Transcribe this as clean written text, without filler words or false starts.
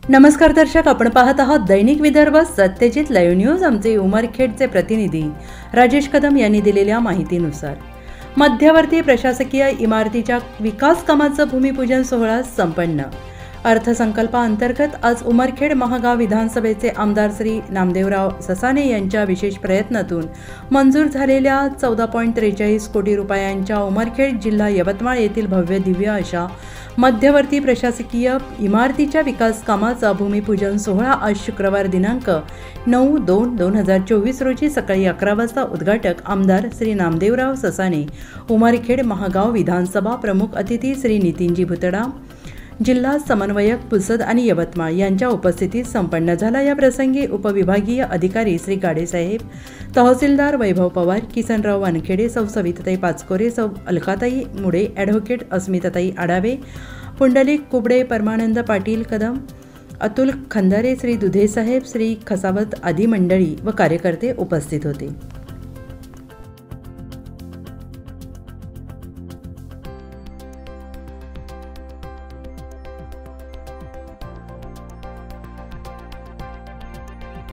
नमस्कार दर्शक, आपण पाहत आहात दैनिक विदर्भ सत्यजित लाईव्ह न्यूज। आमचे उमरखेडचे प्रतिनिधी राजेश कदम यांनी दिलेल्या माहितीनुसार मध्यवर्ती प्रशासकीय इमारतीच्या विकास कामाचं भूमिपूजन सोहळा संपन्न। अर्थसंकल्पाअंतर्गत आज उमरखेड महागाव विधानसभेचे आमदार श्री नामदेवराव ससाने यांच्या विशेष प्रयत्नातून मंजूर झालेल्या 14.43 कोटी रुपयांच्या उमरखेड जिल्हा यवतमाळ येथील भव्य दिव्य अशा मध्यवर्ती प्रशासकीय इमारतीच्या विकास कामाचा भूमिपूजन सोहळा आज शुक्रवार दिनांक 9/2/2024 रोजी सकाळी 11 वाजता उद्घाटक आमदार श्री नामदेवराव ससाने, उमरखेड महागाव विधानसभा प्रमुख अतिथी श्री नितीनजी भुतडा, जिल्हा समन्वयक पुसद आणि यवतमाळ यांच्या उपस्थितीत संपन्न झाला। या प्रसंगी उपविभागीय अधिकारी श्री गाडेसाहेब, तहसीलदार वैभव पवार, किसनराव वानखेडे, सौ सविताताई पाचकोरे, सौ अलकाताई मुडे, ॲडव्होकेट अस्मिताताई आडावे, पुंडलिक कुबडे, परमानंद पाटील कदम, अतुल खंदारे, श्री दुधे साहेब, श्री खसावत आदी मंडळी व कार्यकर्ते उपस्थित होते।